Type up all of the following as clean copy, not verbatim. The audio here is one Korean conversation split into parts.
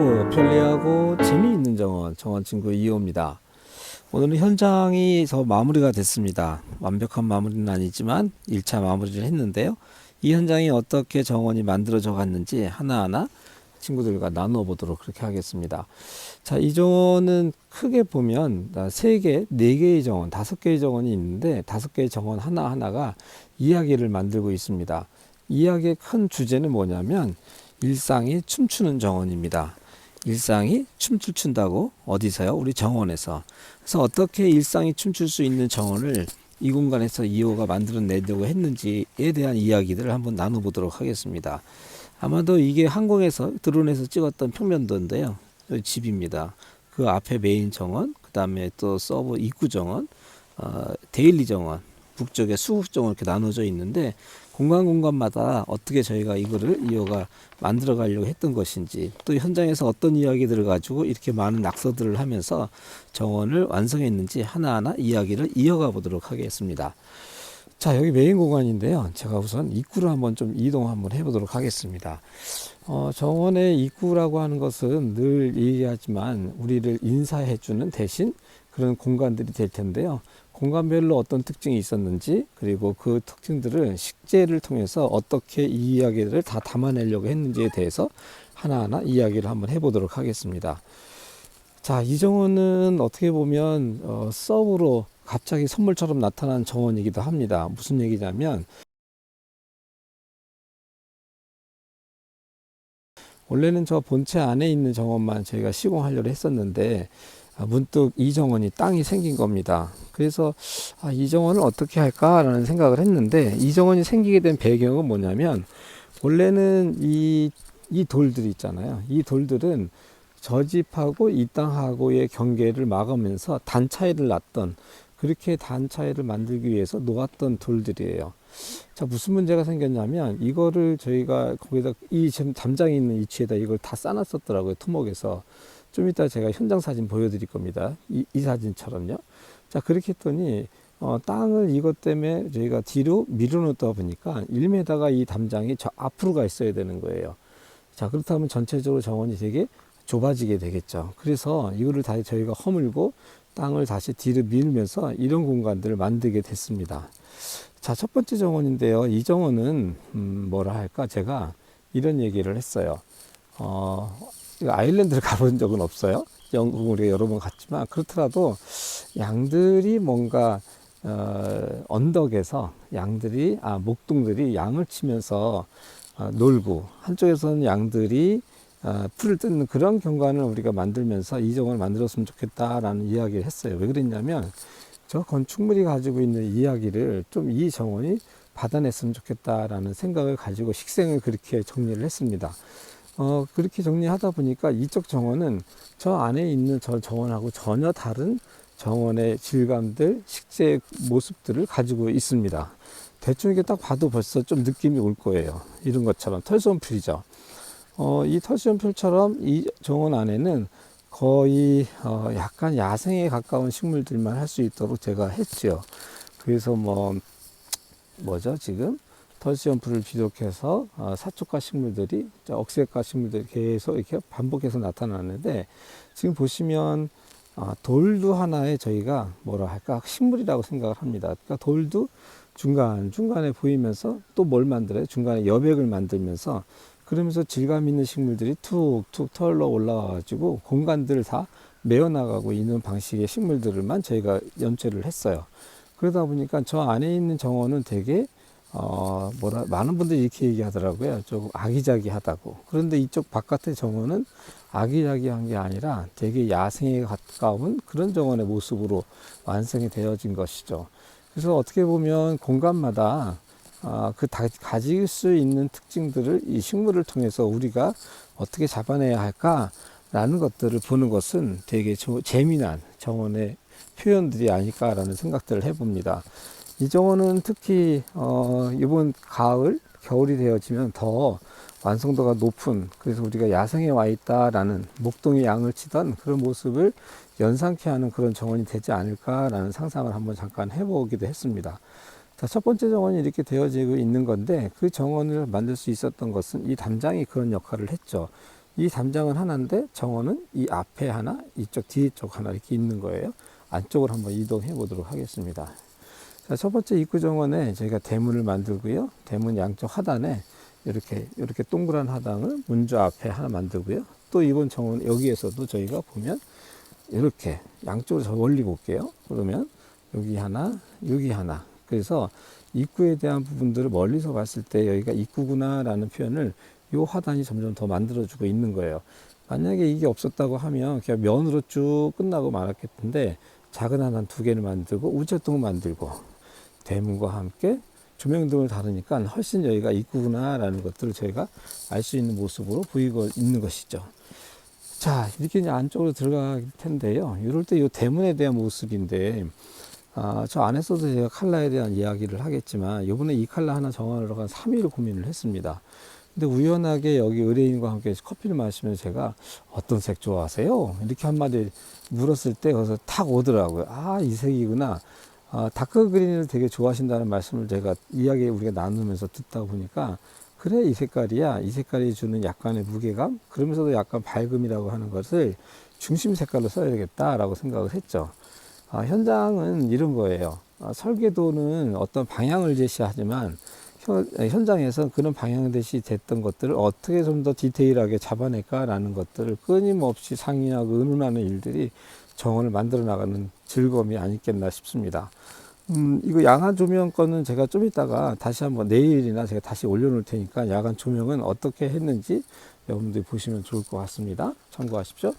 쉽고 편리하고 재미있는 정원 친구 2호입니다. 오늘은 현장이 마무리가 됐습니다. 완벽한 마무리는 아니지만 1차 마무리를 했는데요. 이 현장이 어떻게 정원이 만들어져 갔는지 하나하나 친구들과 나누어 보도록 그렇게 하겠습니다. 자, 이 정원은 크게 보면 3개, 4개의 정원, 5개의 정원이 있는데 5개의 정원 하나하나가 이야기를 만들고 있습니다. 이야기의 큰 주제는 뭐냐면 일상이 춤추는 정원입니다. 일상이 춤을 춘다고? 어디서요? 우리 정원에서. 그래서 어떻게 일상이 춤출 수 있는 정원을 이 공간에서 2호가 만들어내려고 했는지에 대한 이야기들을 한번 나눠보도록 하겠습니다. 아마도 이게 항공에서 드론에서 찍었던 평면도인데요. 여기 집입니다. 그 앞에 메인 정원, 그 다음에 또 서브 입구 정원, 데일리 정원, 북쪽에 수국 정원 이렇게 나눠져 있는데 공간마다 어떻게 저희가 이거를 2호가 만들어 가려고 했던 것인지, 또 현장에서 어떤 이야기들을 가지고 이렇게 많은 낙서들을 하면서 정원을 완성했는지 하나하나 이야기를 이어가 보도록 하겠습니다. 자, 여기 메인 공간인데요. 제가 우선 입구를 한번 좀 이동 한번 해보도록 하겠습니다. 정원의 입구라고 하는 것은 늘 얘기하지만 우리를 인사해주는 대신 그런 공간들이 될 텐데요. 공간별로 어떤 특징이 있었는지, 그리고 그 특징들을 식재를 통해서 어떻게 이 이야기들을 다 담아내려고 했는지에 대해서 하나하나 이야기를 한번 해보도록 하겠습니다. 자, 이 정원은 어떻게 보면 서브로 갑자기 선물처럼 나타난 정원이기도 합니다. 무슨 얘기냐면 원래는 저 본체 안에 있는 정원만 저희가 시공하려고 했었는데 문득 이 정원이 땅이 생긴 겁니다. 그래서 이 정원을 어떻게 할까라는 생각을 했는데, 이 정원이 생기게 된 배경은 뭐냐면 원래는 이 돌들이 있잖아요. 이 돌들은 저 집하고 이 땅하고의 경계를 막으면서 단 차이를 놨던, 그렇게 단 차이를 만들기 위해서 놓았던 돌들이에요. 자, 무슨 문제가 생겼냐면 이거를 저희가 거기다 이 지금 담장이 있는 위치에다 이걸 다 쌓아놨었더라고요. 토목에서. 좀 이따 제가 현장 사진 보여드릴 겁니다. 이 사진처럼요. 자, 그렇게 했더니 땅을 이것 때문에 저희가 뒤로 밀어놓다 보니까 1m가 이 담장이 저 앞으로 가 있어야 되는 거예요. 자, 그렇다면 전체적으로 정원이 되게 좁아지게 되겠죠. 그래서 이거를 다시 저희가 허물고 땅을 다시 뒤로 밀면서 이런 공간들을 만들게 됐습니다. 자, 첫 번째 정원인데요. 이 정원은 뭐라 할까, 제가 이런 얘기를 했어요. 아일랜드를 가본 적은 없어요. 영국 우리가 여러 번 갔지만, 그렇더라도 양들이 뭔가 언덕에서 목동들이 양을 치면서 놀고, 한쪽에서는 양들이 풀을 뜯는 그런 경관을 우리가 만들면서 이 정원을 만들었으면 좋겠다라는 이야기를 했어요. 왜 그랬냐면 저 건축물이 가지고 있는 이야기를 좀 이 정원이 받아냈으면 좋겠다라는 생각을 가지고 식생을 그렇게 정리를 했습니다. 그렇게 정리하다 보니까 이쪽 정원은 저 안에 있는 저 정원하고 전혀 다른 정원의 질감들, 식재 모습들을 가지고 있습니다. 대충 이게 딱 봐도 벌써 좀 느낌이 올 거예요. 이런 것처럼 털솜풀이죠. 이 털솜풀처럼 이 정원 안에는 거의 약간 야생에 가까운 식물들만 할 수 있도록 제가 했죠. 그래서 뭐죠 지금 털씨엄풀을 비롯해서 사촉과 식물들이, 억새과 식물들이 계속 이렇게 반복해서 나타나는데, 지금 보시면 돌도 하나의 저희가 뭐라 할까 식물이라고 생각을 합니다. 그러니까 돌도 중간에 보이면서 또 뭘 만들어요? 중간에 여백을 만들면서, 그러면서 질감 있는 식물들이 툭툭 털러 올라와 가지고 공간들을 다 메어나가고 있는 방식의 식물들만 저희가 연출을 했어요. 그러다 보니까 저 안에 있는 정원은 되게 많은 분들이 이렇게 얘기하더라고요. 조금 아기자기하다고. 그런데 이쪽 바깥의 정원은 아기자기한 게 아니라 되게 야생에 가까운 그런 정원의 모습으로 완성이 되어진 것이죠. 그래서 어떻게 보면 공간마다 가질 수 있는 특징들을 이 식물을 통해서 우리가 어떻게 잡아내야 할까라는 것들을 보는 것은 되게 재미난 정원의 표현들이 아닐까라는 생각들을 해봅니다. 이 정원은 특히 이번 가을, 겨울이 되어지면 더 완성도가 높은, 그래서 우리가 야생에 와 있다라는 목동이 양을 치던 그런 모습을 연상케 하는 그런 정원이 되지 않을까라는 상상을 한번 잠깐 해보기도 했습니다. 자, 첫 번째 정원이 이렇게 되어지고 있는 건데, 그 정원을 만들 수 있었던 것은 이 담장이 그런 역할을 했죠. 이 담장은 하나인데 정원은 이 앞에 하나, 이쪽 뒤쪽 하나 이렇게 있는 거예요. 안쪽으로 한번 이동해 보도록 하겠습니다. 자, 첫 번째 입구 정원에 저희가 대문을 만들고요. 대문 양쪽 하단에 이렇게 동그란 하단을 문조 앞에 하나 만들고요. 또 이번 정원 여기에서도 저희가 보면 이렇게 양쪽으로 저 멀리 볼게요. 그러면 여기 하나, 여기 하나. 그래서 입구에 대한 부분들을 멀리서 봤을 때 여기가 입구구나라는 표현을 이 하단이 점점 더 만들어주고 있는 거예요. 만약에 이게 없었다고 하면 그냥 면으로 쭉 끝나고 말았겠는데 작은 하단 두 개를 만들고 우체통을 만들고 대문과 함께 조명등을 다르니까 훨씬 여기가 입구구나라는 것들을 저희가 알 수 있는 모습으로 보이고 있는 것이죠. 자, 이렇게 이제 안쪽으로 들어갈 텐데요. 이럴 때 이 대문에 대한 모습인데, 저 안에서도 제가 컬러에 대한 이야기를 하겠지만, 이번에 이 컬러 하나 정하려고 한 3일을 고민을 했습니다. 근데 우연하게 여기 의뢰인과 함께 커피를 마시면서 제가 어떤 색 좋아하세요? 이렇게 한마디 물었을 때 거기서 탁 오더라고요. 아, 이 색이구나. 다크 그린을 되게 좋아하신다는 말씀을 제가 이야기 우리가 나누면서 듣다 보니까 그래, 이 색깔이야. 이 색깔이 주는 약간의 무게감, 그러면서도 약간 밝음이라고 하는 것을 중심 색깔로 써야 되겠다라고 생각을 했죠. 현장은 이런 거예요. 설계도는 어떤 방향을 제시하지만 현장에서 그런 방향 제시됐던 것들을 어떻게 좀 더 디테일하게 잡아낼까라는 것들을 끊임없이 상의하고 의논하는 일들이 정원을 만들어 나가는 즐거움이 아니겠나 싶습니다. 이거 야간 조명 거는 제가 좀 이따가 다시 한번 내일이나 제가 다시 올려놓을 테니까 야간 조명은 어떻게 했는지 여러분들이 보시면 좋을 것 같습니다. 참고하십시오.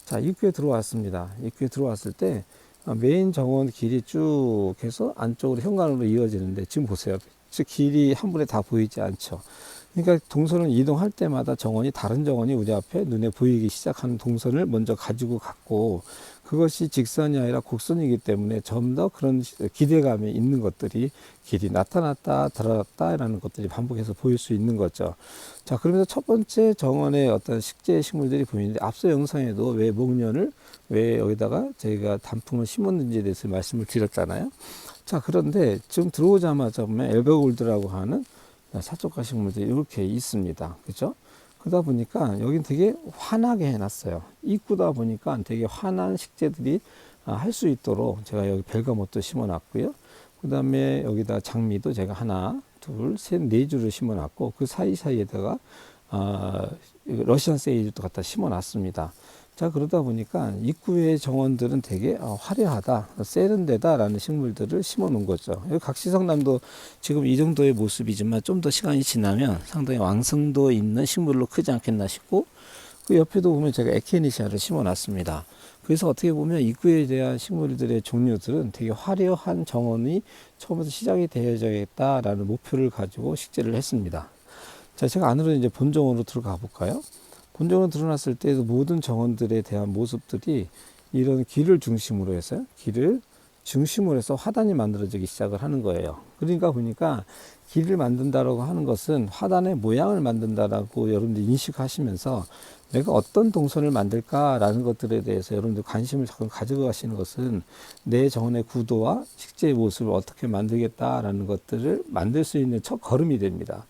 자, 입구에 들어왔습니다. 입구에 들어왔을 때 메인 정원 길이 쭉 해서 안쪽으로 현관으로 이어지는데 지금 보세요. 즉 길이 한 번에 다 보이지 않죠. 그러니까 동선을 이동할 때마다 정원이 다른 정원이 우리 앞에 눈에 보이기 시작하는 동선을 먼저 가지고 갔고, 그것이 직선이 아니라 곡선이기 때문에 좀 더 그런 기대감이 있는 것들이 길이 나타났다 들어갔다라는 것들이 반복해서 보일 수 있는 거죠. 자, 그러면서 첫 번째 정원의 어떤 식재 식물들이 보이는데, 앞서 영상에도 왜 목련을 왜 여기다가 저희가 단풍을 심었는지에 대해서 말씀을 드렸잖아요. 자, 그런데 지금 들어오자마자 보면 엘버골드라고 하는 사촉가 식물들이 이렇게 있습니다. 그죠? 그러다 보니까 여긴 되게 환하게 해놨어요. 입구다 보니까 되게 환한 식재들이 할 수 있도록 제가 여기 벨가못도 심어놨고요. 그 다음에 여기다 장미도 제가 하나, 둘, 셋, 네 줄을 심어놨고, 그 사이사이에다가 러시안 세이지도 갖다 심어놨습니다. 자, 그러다 보니까 입구의 정원들은 되게 화려하다, 세련되다라는 식물들을 심어 놓은 거죠. 각시성남도 지금 이 정도의 모습이지만 좀 더 시간이 지나면 상당히 왕성도 있는 식물로 크지 않겠나 싶고, 그 옆에도 보면 제가 에케니시아를 심어 놨습니다. 그래서 어떻게 보면 입구에 대한 식물들의 종류들은 되게 화려한 정원이 처음부터 시작이 되어야겠다라는 목표를 가지고 식재를 했습니다. 자, 제가 안으로 이제 본정원으로 들어가 볼까요? 본정원 드러났을 때 모든 정원들에 대한 모습들이 이런 길을 중심으로 해서 화단이 만들어지기 시작을 하는 거예요. 그러니까 보니까 길을 만든다라고 하는 것은 화단의 모양을 만든다라고 여러분들이 인식하시면서 내가 어떤 동선을 만들까라는 것들에 대해서 여러분들 관심을 자꾸 가지고 가시는 것은 내 정원의 구도와 식재의 모습을 어떻게 만들겠다라는 것들을 만들 수 있는 첫 걸음이 됩니다.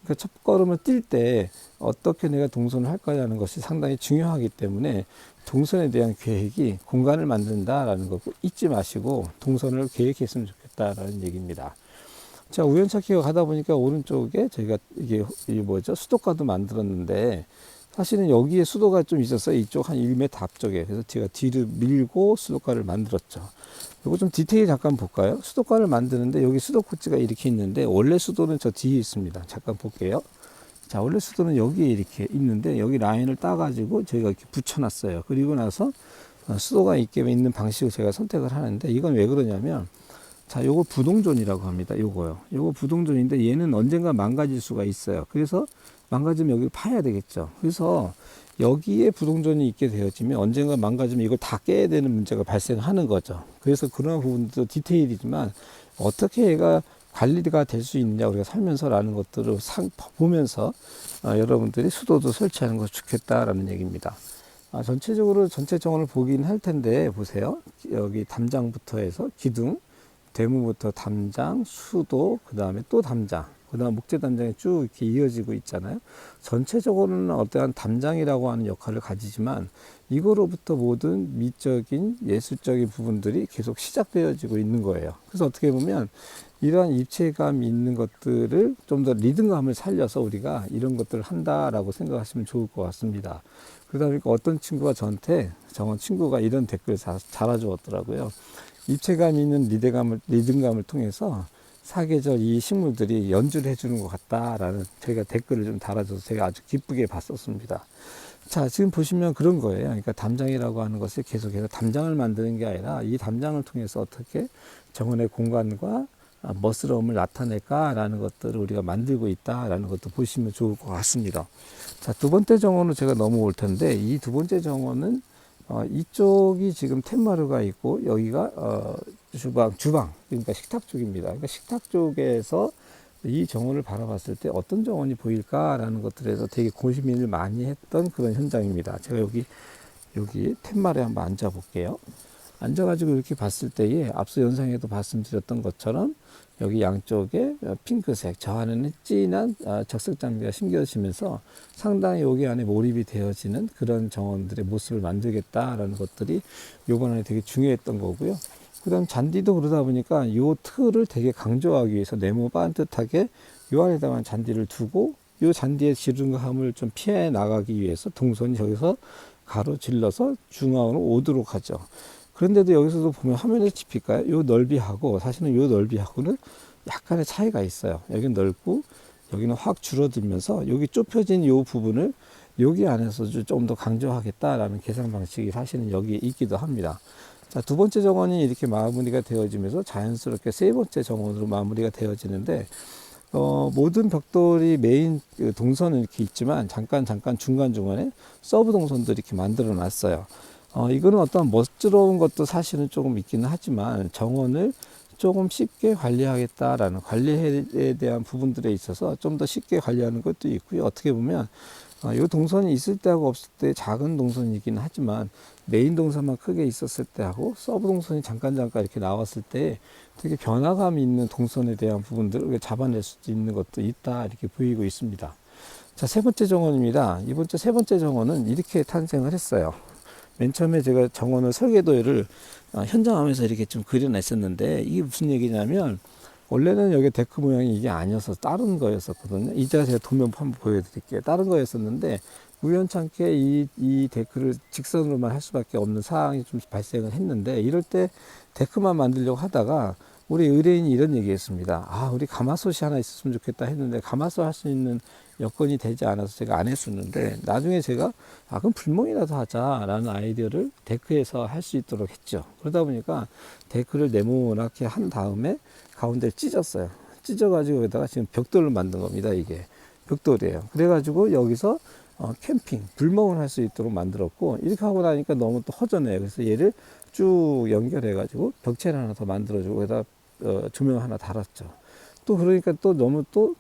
그 첫 걸음을 뛸 때 어떻게 내가 동선을 할 거냐는 것이 상당히 중요하기 때문에 동선에 대한 계획이 공간을 만든다라는 거 잊지 마시고 동선을 계획했으면 좋겠다라는 얘기입니다. 자, 우연찮게 가다 보니까 오른쪽에 저희가 이게 수도가도 만들었는데, 사실은 여기에 수도가 좀 있었어요. 이쪽 한 1m 앞쪽에. 그래서 제가 뒤를 밀고 수도가를 만들었죠. 이거 좀 디테일 잠깐 볼까요? 수도가를 만드는데 여기 수도꼭지가 이렇게 있는데 원래 수도는 저 뒤에 있습니다. 잠깐 볼게요. 자, 원래 수도는 여기에 이렇게 있는데 여기 라인을 따가지고 저희가 이렇게 붙여놨어요. 그리고 나서 수도가 있게 있는 방식을 제가 선택을 하는데, 이건 왜 그러냐면, 자, 요거 부동존이라고 합니다. 요거 부동존인데 얘는 언젠가 망가질 수가 있어요. 그래서 망가지면 여기를 파야 되겠죠. 그래서 여기에 부동존이 있게 되어지면 언젠가 망가지면 이걸 다 깨야 되는 문제가 발생하는 거죠. 그래서 그런 부분도 디테일이지만 어떻게 얘가 관리가 될 수 있느냐 우리가 살면서라는 것들을 보면서 여러분들이 수도도 설치하는 것이 좋겠다라는 얘기입니다. 전체적으로 전체 정원을 보긴 할 텐데 보세요. 여기 담장부터 해서 기둥, 대문부터 담장, 수도, 그 다음에 또 담장, 그다음 목재 담장이 쭉 이렇게 이어지고 있잖아요. 전체적으로는 어떠한 담장이라고 하는 역할을 가지지만 이거로부터 모든 미적인 예술적인 부분들이 계속 시작되어지고 있는 거예요. 그래서 어떻게 보면 이러한 입체감 있는 것들을 좀 더 리듬감을 살려서 우리가 이런 것들을 한다라고 생각하시면 좋을 것 같습니다. 그러다 보니까 어떤 친구가 저한테 정원 친구가 이런 댓글을 달아주었더라고요. 입체감 있는 리듬감을 통해서 사계절 이 식물들이 연주를 해주는 것 같다라는 저희가 댓글을 좀 달아줘서 제가 아주 기쁘게 봤었습니다. 자, 지금 보시면 그런 거예요. 그러니까 담장이라고 하는 것을 계속해서 담장을 만드는 게 아니라 이 담장을 통해서 어떻게 정원의 공간과 멋스러움을 나타낼까라는 것들을 우리가 만들고 있다라는 것도 보시면 좋을 것 같습니다. 자, 두 번째 정원으로 제가 넘어올 텐데 이 두 번째 정원은 이쪽이 지금 텐마루가 있고 여기가 주방 그러니까 식탁 쪽입니다. 그러니까 식탁 쪽에서 이 정원을 바라봤을 때 어떤 정원이 보일까라는 것들에서 되게 고민을 많이 했던 그런 현장입니다. 제가 여기 텐마루에 한번 앉아 볼게요. 앉아가지고 이렇게 봤을 때에 앞서 영상에도 말씀드렸던 것처럼 여기 양쪽에 핑크색, 저 안에는 진한 적색 장비가 심겨지면서 상당히 여기 안에 몰입이 되어지는 그런 정원들의 모습을 만들겠다라는 것들이 요번에 되게 중요했던 거고요. 그 다음 잔디도 그러다 보니까 요 틀을 되게 강조하기 위해서 네모 반듯하게 요 안에다가 잔디를 두고 요 잔디의 지름감을 좀 피해 나가기 위해서 동선이 저기서 가로질러서 중앙으로 오도록 하죠. 그런데도 여기서도 보면 화면에 집힐까요? 요 넓이하고 사실은 요 넓이하고는 약간의 차이가 있어요. 여기는 넓고 여기는 확 줄어들면서 여기 좁혀진 요 부분을 여기 안에서 좀 더 강조하겠다라는 계산 방식이 사실은 여기에 있기도 합니다. 자, 두 번째 정원이 이렇게 마무리가 되어지면서 자연스럽게 세 번째 정원으로 마무리가 되어지는데 모든 벽돌이 메인 동선은 이렇게 있지만 잠깐 중간중간에 서브 동선도 이렇게 만들어 놨어요. 이거는 어떤 멋스러운 것도 사실은 조금 있기는 하지만 정원을 조금 쉽게 관리하겠다라는 관리에 대한 부분들에 있어서 좀 더 쉽게 관리하는 것도 있고요. 어떻게 보면 이 동선이 있을 때하고 없을 때 작은 동선이긴 하지만 메인 동선만 크게 있었을 때하고 서브 동선이 잠깐 이렇게 나왔을 때 되게 변화감 있는 동선에 대한 부분들을 잡아낼 수 있는 것도 있다 이렇게 보이고 있습니다. 자, 세 번째 정원입니다. 이번 주 세 번째 정원은 이렇게 탄생을 했어요. 맨 처음에 제가 정원을 설계도를 현장하면서 이렇게 좀 그려냈었는데 이게 무슨 얘기냐면 원래는 여기 데크 모양이 이게 아니어서 다른 거였었거든요. 이따가 제가 도면 한번 보여드릴게요. 다른 거였었는데 우연찮게 이 데크를 직선으로만 할 수밖에 없는 상황이 좀 발생을 했는데 이럴 때 데크만 만들려고 하다가 우리 의뢰인이 이런 얘기 했습니다. 우리 가마솥이 하나 있었으면 좋겠다 했는데 가마솥 할 수 있는 여건이 되지 않아서 제가 안 했었는데 나중에 제가 그럼 불멍이라도 하자라는 아이디어를 데크에서 할 수 있도록 했죠. 그러다 보니까 데크를 네모나게 한 다음에 가운데를 찢었어요. 찢어가지고 여기다가 지금 벽돌을 만든 겁니다. 이게 벽돌이에요. 그래가지고 여기서 캠핑, 불멍을 할 수 있도록 만들었고 이렇게 하고 나니까 너무 또 허전해요. 그래서 얘를 쭉 연결해가지고 벽체를 하나 더 만들어주고 여기다 조명 하나 달았죠. 또 그러니까 또 너무 또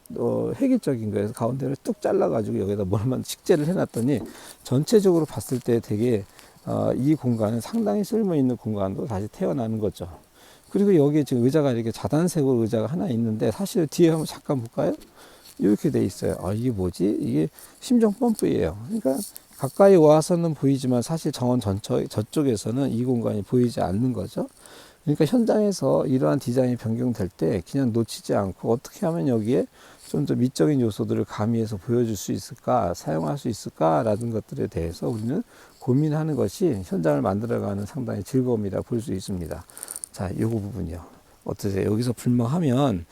획일적인 거예요. 가운데를 뚝 잘라가지고 여기다 뭘만 식재를 해놨더니 전체적으로 봤을 때 되게 이 공간은 상당히 쓸모있는 공간으로 다시 태어나는 거죠. 그리고 여기에 지금 의자가 이렇게 자단색으로 의자가 하나 있는데 사실 뒤에 한번 잠깐 볼까요? 이렇게 돼 있어요. 이게 뭐지? 이게 심정 펌프예요. 그러니까 가까이 와서는 보이지만 사실 정원 저쪽에서는 이 공간이 보이지 않는 거죠. 그러니까 현장에서 이러한 디자인이 변경될 때 그냥 놓치지 않고 어떻게 하면 여기에 좀 더 미적인 요소들을 가미해서 보여줄 수 있을까, 사용할 수 있을까라는 것들에 대해서 우리는 고민하는 것이 현장을 만들어가는 상당히 즐거움이라 볼 수 있습니다. 자, 요거 부분이요. 어떠세요? 여기서 불멍하면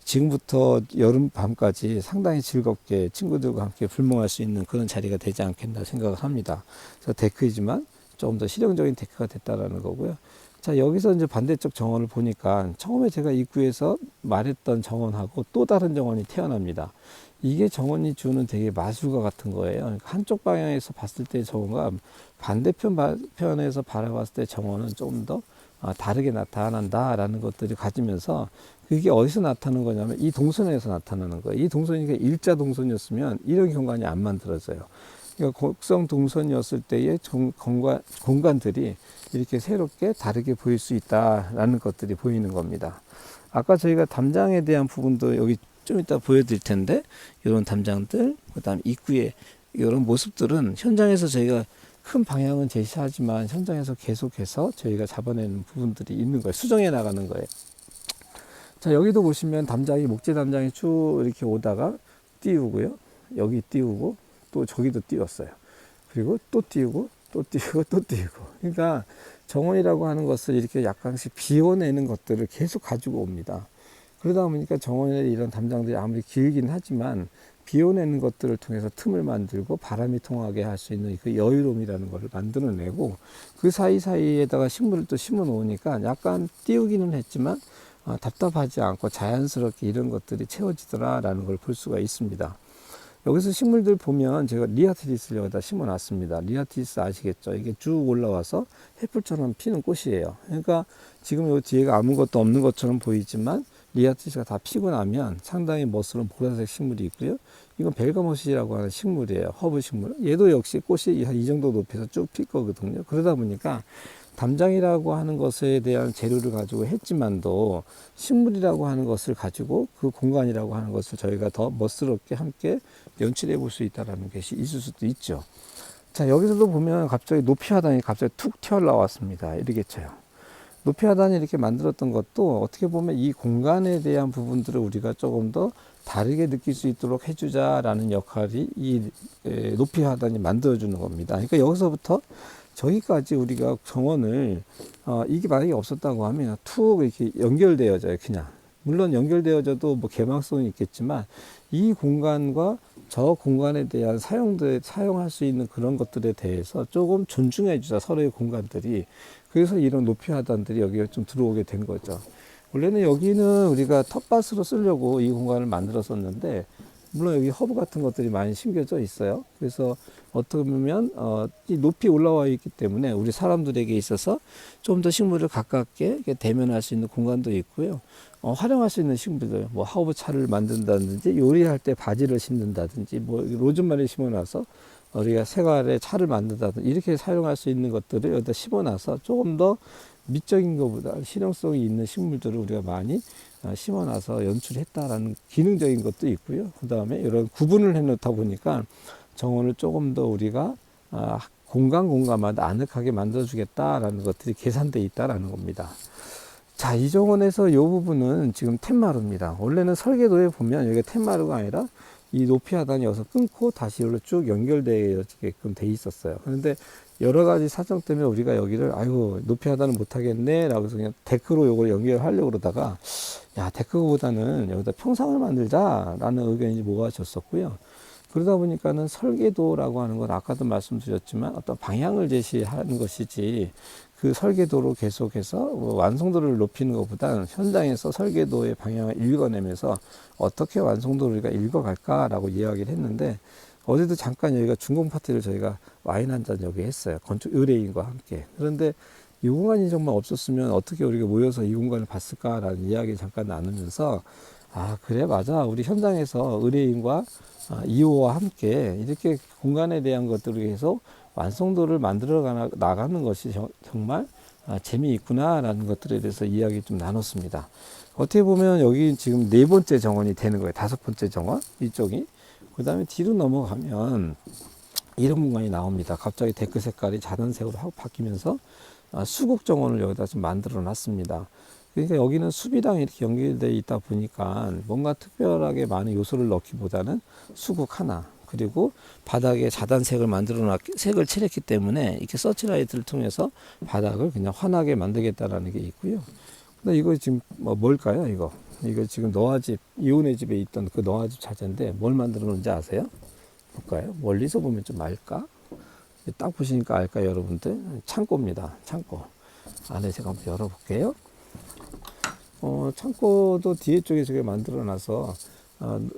지금부터 여름 밤까지 상당히 즐겁게 친구들과 함께 불멍할 수 있는 그런 자리가 되지 않겠나 생각을 합니다. 그래서 데크이지만 조금 더 실용적인 데크가 됐다라는 거고요. 자, 여기서 이제 반대쪽 정원을 보니까 처음에 제가 입구에서 말했던 정원하고 또 다른 정원이 태어납니다. 이게 정원이 주는 되게 마술과 같은 거예요. 그러니까 한쪽 방향에서 봤을 때 정원과 반대편에서 바라봤을 때 정원은 조금 더 다르게 나타난다라는 것들이 가지면서 그게 어디서 나타나는 거냐면 이 동선에서 나타나는 거예요. 이 동선이 일자 동선이었으면 이런 공간이 안 만들어져요. 그러니까 곡성 동선이었을 때의 공간들이 이렇게 새롭게 다르게 보일 수 있다라는 것들이 보이는 겁니다. 아까 저희가 담장에 대한 부분도 여기 좀 이따 보여드릴 텐데 이런 담장들, 그다음 입구에 이런 모습들은 현장에서 저희가 큰 방향은 제시하지만 현장에서 계속해서 저희가 잡아내는 부분들이 있는 거예요. 수정해 나가는 거예요. 자, 여기도 보시면 담장이, 목재 담장이 쭉 이렇게 오다가 띄우고요. 여기 띄우고 또 저기도 띄웠어요. 그리고 또 띄우고 또 띄우고 또 띄우고. 그러니까 정원이라고 하는 것을 이렇게 약간씩 비워내는 것들을 계속 가지고 옵니다. 그러다 보니까 정원의 이런 담장들이 아무리 길긴 하지만 비워내는 것들을 통해서 틈을 만들고 바람이 통하게 할 수 있는 그 여유로움이라는 것을 만들어내고, 그 사이사이에다가 식물을 또 심어 놓으니까 약간 띄우기는 했지만 답답하지 않고 자연스럽게 이런 것들이 채워지더라라는 걸 볼 수가 있습니다. 여기서 식물들 보면 제가 리아트리스를 여기다 심어 놨습니다. 리아트리스 아시겠죠? 이게 쭉 올라와서 횃불처럼 피는 꽃이에요. 그러니까 지금 요 뒤에가 아무것도 없는 것처럼 보이지만 리아트리스가 다 피고 나면 상당히 멋스러운 보라색 식물이 있고요. 이건 벨가모시라고 하는 식물이에요. 허브 식물. 얘도 역시 꽃이 한 이 정도 높이에서 쭉 필 거거든요. 그러다 보니까 담장이라고 하는 것에 대한 재료를 가지고 했지만도 식물이라고 하는 것을 가지고 그 공간이라고 하는 것을 저희가 더 멋스럽게 함께 연출해 볼 수 있다는 것이 있을 수도 있죠. 자, 여기서도 보면 갑자기 높이 하단이 갑자기 툭 튀어나왔습니다. 이렇게 쳐요. 높이 하단이 이렇게 만들었던 것도 어떻게 보면 이 공간에 대한 부분들을 우리가 조금 더 다르게 느낄 수 있도록 해주자라는 역할이 이 높이 하단이 만들어주는 겁니다. 그러니까 여기서부터 저기까지 우리가 정원을 이게 만약에 없었다고 하면 툭 이렇게 연결되어져요. 그냥 물론 연결되어져도 뭐 개방성이 있겠지만 이 공간과 저 공간에 대한 사용할 수 있는 그런 것들에 대해서 조금 존중해 주자, 서로의 공간들이. 그래서 이런 높이 하단들이 여기에 좀 들어오게 된 거죠. 원래는 여기는 우리가 텃밭으로 쓰려고 이 공간을 만들었었는데, 물론 여기 허브 같은 것들이 많이 심겨져 있어요. 그래서 어떻게 보면 이 높이 올라와 있기 때문에 우리 사람들에게 있어서 좀 더 식물을 가깝게 대면할 수 있는 공간도 있고요. 활용할 수 있는 식물들, 뭐 허브차를 만든다든지 요리할 때 바지를 심는다든지 뭐 로즈마리 심어놔서 우리가 생활에 차를 만든다든지 이렇게 사용할 수 있는 것들을 여기다 심어놔서 조금 더 미적인 것보다 실용성이 있는 식물들을 우리가 많이 심어놔서 연출했다라는 기능적인 것도 있고요. 그 다음에 이런 구분을 해놓다 보니까 정원을 조금 더 우리가 공간마다 아늑하게 만들어주겠다라는 것들이 계산되어 있다라는 겁니다. 자, 이 정원에서 이 부분은 지금 텐마루입니다. 원래는 설계도에 보면 여기가 텐마루가 아니라 이 높이 하단이 여기서 끊고 다시 여기로 쭉 연결되게끔 돼 있었어요. 그런데 여러 가지 사정 때문에 우리가 여기를 아이고 높이 하단은 못하겠네 라고 해서 그냥 데크로 이걸 연결하려고 그러다가 야, 데크보다는 여기다 평상을 만들자 라는 의견이 모아졌었고요. 그러다 보니까는 설계도라고 하는 건 아까도 말씀드렸지만 어떤 방향을 제시하는 것이지 그 설계도로 계속해서 완성도를 높이는 것보다는 현장에서 설계도의 방향을 읽어내면서 어떻게 완성도를 우리가 읽어갈까라고 이야기를 했는데, 어제도 잠깐 여기가 준공 파티를 저희가 와인 한 잔 여기 했어요. 건축 의뢰인과 함께. 그런데 이 공간이 정말 없었으면 어떻게 우리가 모여서 이 공간을 봤을까라는 이야기 잠깐 나누면서 아, 그래, 맞아. 우리 현장에서 의뢰인과 2호와 함께 이렇게 공간에 대한 것들을 위해서 완성도를 만들어 나가는 것이 정말 재미있구나라는 것들에 대해서 이야기 좀 나눴습니다. 어떻게 보면 여기 지금 4번째 정원이 되는 거예요. 5번째 정원, 이쪽이. 그 다음에 뒤로 넘어가면 이런 공간이 나옵니다. 갑자기 데크 색깔이 자단색으로 확 바뀌면서 수국 정원을 여기다 좀 만들어 놨습니다. 그러니까 여기는 숲이랑 이렇게 연결되어 있다 보니까 뭔가 특별하게 많은 요소를 넣기보다는 수국 하나, 그리고 바닥에 자단색을 색을 칠했기 때문에 이렇게 서치라이트를 통해서 바닥을 그냥 환하게 만들겠다라는 게 있고요. 근데 이거 지금 뭘까요? 이거 지금 너아집, 이혼의 집에 있던 그 너아집 자재인데 뭘 만들어 놓은지 아세요? 볼까요? 멀리서 보면 좀 알까? 딱 보시니까 알까요, 여러분들? 창고입니다. 창고. 안에 제가 한번 열어볼게요. 창고도 뒤에 쪽에 저게 만들어 놔서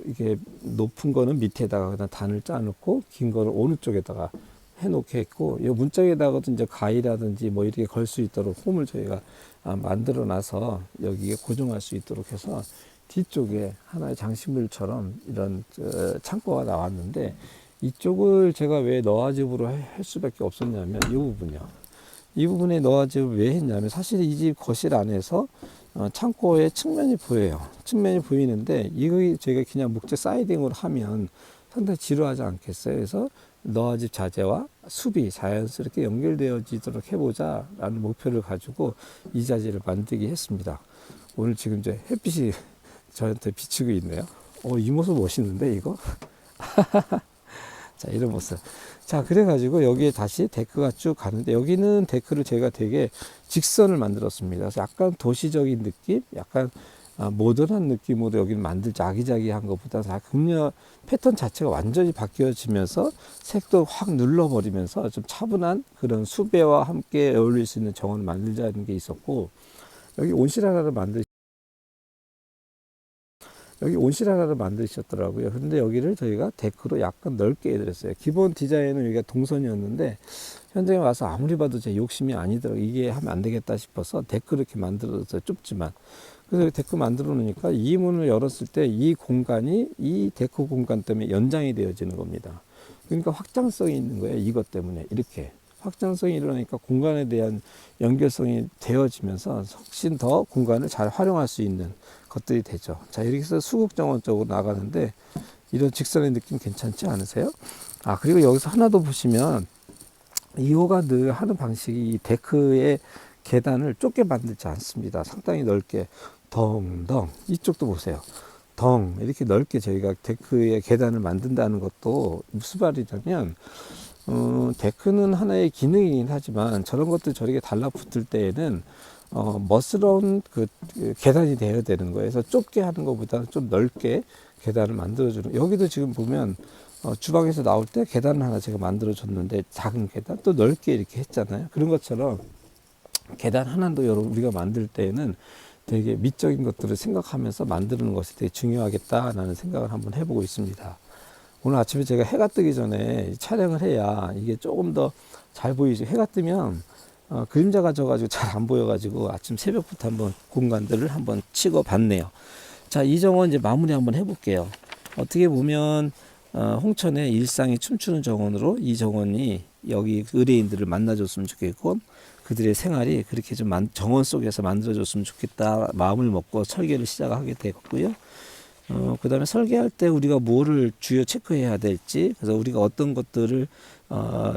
이게 높은 거는 밑에다가 그냥 단을 짜놓고 긴 거는 어느 쪽에다가 해놓게 했고, 이 문짝에다가도 이제 가위라든지 뭐 이렇게 걸 수 있도록 홈을 저희가 만들어 놔서 여기에 고정할 수 있도록 해서 뒤쪽에 하나의 장식물처럼 이런 창고가 나왔는데, 이쪽을 제가 왜 너아집으로 할 수밖에 없었냐면 이 부분이요. 이 부분에 너아집을 왜 했냐면 사실 이 집 거실 안에서 창고의 측면이 보여요. 측면이 보이는데 이거 저희가 그냥 목재 사이딩으로 하면 상당히 지루하지 않겠어요. 그래서 너와 집 자재와 숲이 자연스럽게 연결되어지도록 해보자라는 목표를 가지고 이 자재를 만들게 했습니다. 오늘 지금 이제 햇빛이 저한테 비치고 있네요. 이 모습 멋있는데 이거? 자, 이런 모습. 자, 그래가지고 여기에 다시 데크가 쭉 가는데 여기는 데크를 제가 되게 직선을 만들었습니다. 그래서 약간 도시적인 느낌, 약간 모던한 느낌으로 여기는 만들지 아기자기한 것보다 다 금려 패턴 자체가 완전히 바뀌어지면서 색도 확 눌러버리면서 좀 차분한 그런 수배와 함께 어울릴 수 있는 정원을 만들자는 게 있었고 여기 온실 하나를 만드셨더라고요. 근데 여기를 저희가 데크로 약간 넓게 해드렸어요. 기본 디자인은 여기가 동선이었는데 현장에 와서 아무리 봐도 제 욕심이 아니더라고요. 이게 하면 안 되겠다 싶어서 데크 이렇게 만들었어요. 좁지만. 그래서 데크 만들어 놓으니까 이 문을 열었을 때 이 공간이 이 데크 공간 때문에 연장이 되어지는 겁니다. 그러니까 확장성이 있는 거예요. 이것 때문에 이렇게. 확장성이 일어나니까 공간에 대한 연결성이 되어지면서 훨씬 더 공간을 잘 활용할 수 있는 것들이 되죠. 자, 이렇게 해서 수국정원 쪽으로 나가는데 이런 직선의 느낌 괜찮지 않으세요? 그리고 여기서 하나 더 보시면 2호가 늘 하는 방식이 이 데크의 계단을 좁게 만들지 않습니다. 상당히 넓게 덩덩 이쪽도 보세요. 덩 이렇게 넓게 저희가 데크의 계단을 만든다는 것도 무슨 말이냐면 데크는 하나의 기능이긴 하지만 저런 것들 저렇게 달라붙을 때에는 멋스러운 그 계단이 되어야 되는 거예요. 그래서 좁게 하는 것보다는 좀 넓게 계단을 만들어주는. 여기도 지금 보면 주방에서 나올 때 계단을 하나 제가 만들어줬는데 작은 계단 또 넓게 이렇게 했잖아요. 그런 것처럼 계단 하나도 여러분 우리가 만들 때에는 되게 미적인 것들을 생각하면서 만드는 것이 되게 중요하겠다라는 생각을 한번 해보고 있습니다. 오늘 아침에 제가 해가 뜨기 전에 촬영을 해야 이게 조금 더 잘 보이죠. 해가 뜨면 그림자가 져가지고 잘 안 보여가지고 아침 새벽부터 한번 공간들을 한번 찍어 봤네요. 자, 이 정원 이제 마무리 한번 해볼게요. 어떻게 보면 홍천의 일상이 춤추는 정원으로 이 정원이 여기 의뢰인들을 만나줬으면 좋겠고 그들의 생활이 그렇게 좀 정원 속에서 만들어줬으면 좋겠다 마음을 먹고 설계를 시작하게 되었고요. 그 다음에 설계할 때 우리가 뭐를 주요 체크해야 될지, 그래서 우리가 어떤 것들을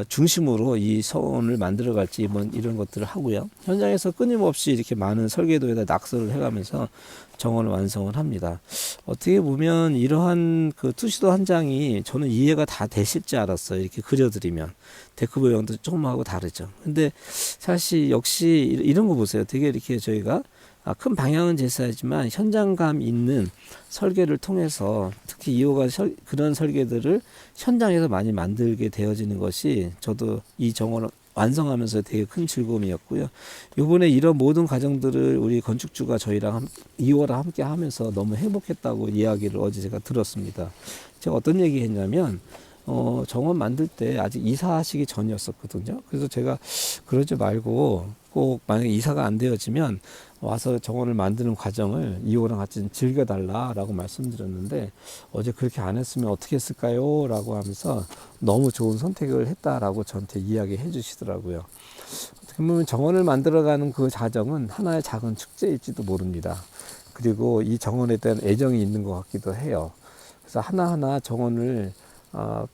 중심으로 이 서원을 만들어 갈지 이런 것들을 하고요. 현장에서 끊임없이 이렇게 많은 설계도에다 낙서를 해가면서 정원을 완성을 합니다. 어떻게 보면 이러한 그 투시도 한 장이 저는 이해가 다 되실 줄 알았어요. 이렇게 그려드리면. 데크 모양도 조금 하고 다르죠. 근데 사실 역시 이런 거 보세요. 되게 이렇게 저희가 큰 방향은 제시하지만 현장감 있는 설계를 통해서 특히 2호가 그런 설계들을 현장에서 많이 만들게 되어지는 것이 저도 이 정원을 완성하면서 되게 큰 즐거움이었고요. 이번에 이런 모든 과정들을 우리 건축주가 저희랑 2호랑 함께 하면서 너무 행복했다고 이야기를 어제 제가 들었습니다. 제가 어떤 얘기 했냐면 정원 만들 때 아직 이사하시기 전이었었거든요. 그래서 제가 그러지 말고 꼭 만약에 이사가 안 되어지면 와서 정원을 만드는 과정을 2호랑 같이 즐겨달라라고 말씀드렸는데 어제 그렇게 안 했으면 어떻게 했을까요? 라고 하면서 너무 좋은 선택을 했다라고 저한테 이야기해 주시더라고요. 어떻게 보면 정원을 만들어가는 그 과정은 하나의 작은 축제일지도 모릅니다. 그리고 이 정원에 대한 애정이 있는 것 같기도 해요. 그래서 하나하나 정원을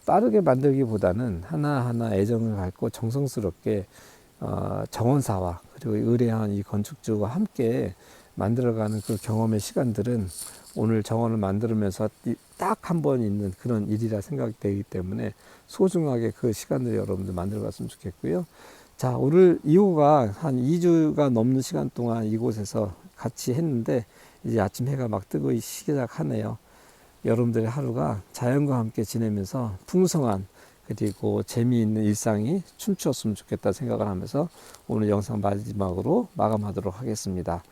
빠르게 만들기보다는 하나하나 애정을 갖고 정성스럽게 정원사와 그리고 의뢰한 이 건축주와 함께 만들어가는 그 경험의 시간들은 오늘 정원을 만들면서 딱 한 번 있는 그런 일이라 생각되기 때문에 소중하게 그 시간을 여러분들 만들어갔으면 좋겠고요. 자, 오늘 2호가 한 2주가 넘는 시간 동안 이곳에서 같이 했는데 이제 아침 해가 막 뜨고 시작하네요. 여러분들의 하루가 자연과 함께 지내면서 풍성한 그리고 재미있는 일상이 춤추었으면 좋겠다 생각을 하면서 오늘 영상 마지막으로 마감하도록 하겠습니다.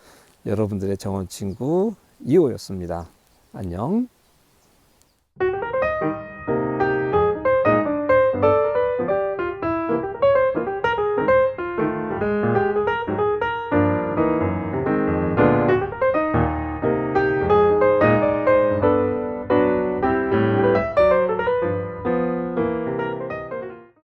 여러분들의 정원 친구 2호였습니다. 안녕.